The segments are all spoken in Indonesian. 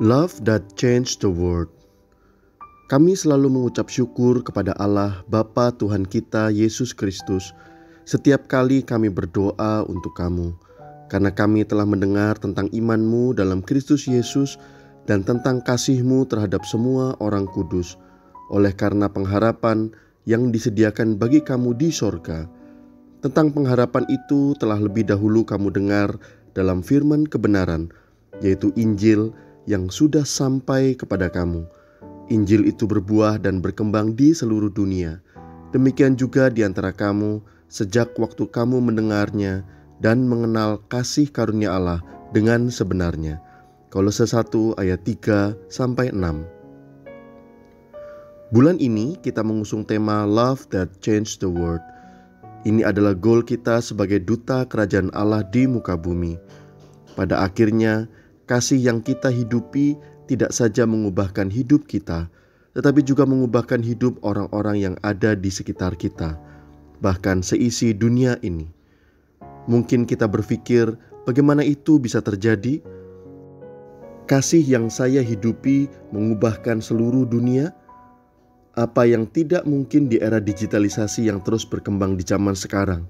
Love that changed the world. Kami selalu mengucap syukur kepada Allah Bapa Tuhan kita Yesus Kristus setiap kali kami berdoa untuk kamu, karena kami telah mendengar tentang iman-Mu dalam Kristus Yesus dan tentang kasih-Mu terhadap semua orang kudus, oleh karena pengharapan yang disediakan bagi kamu di sorga. Tentang pengharapan itu telah lebih dahulu kamu dengar dalam firman kebenaran, yaitu Injil yang sudah sampai kepada kamu. Injil itu berbuah dan berkembang di seluruh dunia. Demikian juga di antara kamu sejak waktu kamu mendengarnya dan mengenal kasih karunia Allah dengan sebenarnya. Kolose 1 ayat 3-6. Bulan ini kita mengusung tema Love that changed the world. Ini adalah goal kita sebagai duta kerajaan Allah di muka bumi. Pada akhirnya, kasih yang kita hidupi tidak saja mengubahkan hidup kita, tetapi juga mengubahkan hidup orang-orang yang ada di sekitar kita, bahkan seisi dunia ini. Mungkin kita berpikir, bagaimana itu bisa terjadi? Kasih yang saya hidupi mengubahkan seluruh dunia? Apa yang tidak mungkin di era digitalisasi yang terus berkembang di zaman sekarang?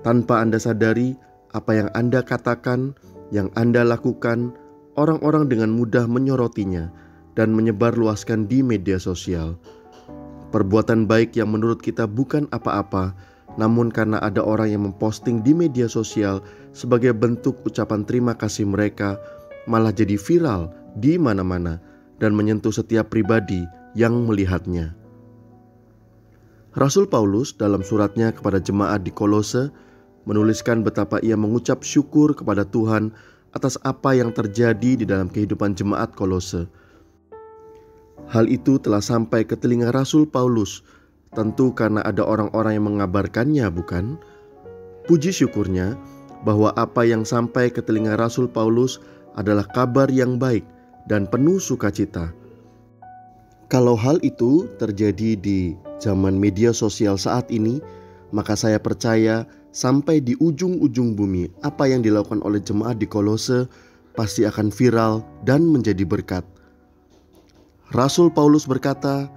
Tanpa Anda sadari, apa yang Anda katakan, yang Anda lakukan, orang-orang dengan mudah menyorotinya dan menyebarluaskan di media sosial. Perbuatan baik yang menurut kita bukan apa-apa, namun karena ada orang yang memposting di media sosial sebagai bentuk ucapan terima kasih mereka, malah jadi viral di mana-mana dan menyentuh setiap pribadi yang melihatnya. Rasul Paulus dalam suratnya kepada jemaat di Kolose menuliskan betapa ia mengucap syukur kepada Tuhan atas apa yang terjadi di dalam kehidupan jemaat Kolose. Hal itu telah sampai ke telinga Rasul Paulus, tentu karena ada orang-orang yang mengabarkannya, bukan? Puji syukurnya bahwa apa yang sampai ke telinga Rasul Paulus adalah kabar yang baik dan penuh sukacita. Kalau hal itu terjadi di zaman media sosial saat ini, maka saya percaya sampai di ujung-ujung bumi, apa yang dilakukan oleh jemaat di Kolose pasti akan viral dan menjadi berkat. Rasul Paulus berkata,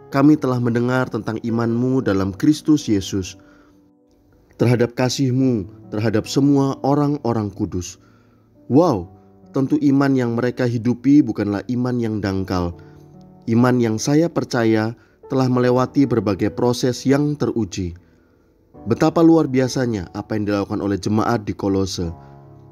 "Kami telah mendengar tentang iman-Mu dalam Kristus Yesus, terhadap kasih-Mu terhadap semua orang-orang kudus." Wow, tentu iman yang mereka hidupi bukanlah iman yang dangkal. Iman yang saya percaya telah melewati berbagai proses yang teruji. Betapa luar biasanya apa yang dilakukan oleh jemaat di Kolose.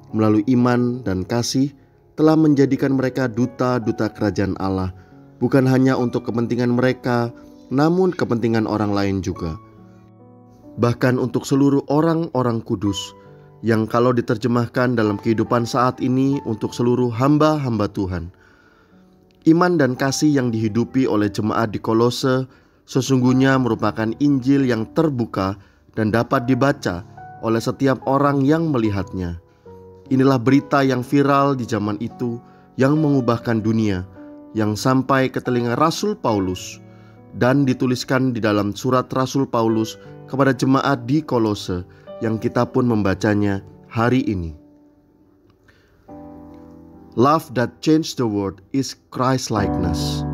Melalui iman dan kasih telah menjadikan mereka duta-duta kerajaan Allah, bukan hanya untuk kepentingan mereka, namun kepentingan orang lain juga. Bahkan untuk seluruh orang-orang kudus, yang kalau diterjemahkan dalam kehidupan saat ini untuk seluruh hamba-hamba Tuhan. Iman dan kasih yang dihidupi oleh jemaat di Kolose sesungguhnya merupakan Injil yang terbuka dan dapat dibaca oleh setiap orang yang melihatnya. Inilah berita yang viral di zaman itu yang mengubahkan dunia, yang sampai ke telinga Rasul Paulus dan dituliskan di dalam surat Rasul Paulus kepada jemaat di Kolose yang kita pun membacanya hari ini. Love that changed the world is Christ-likeness.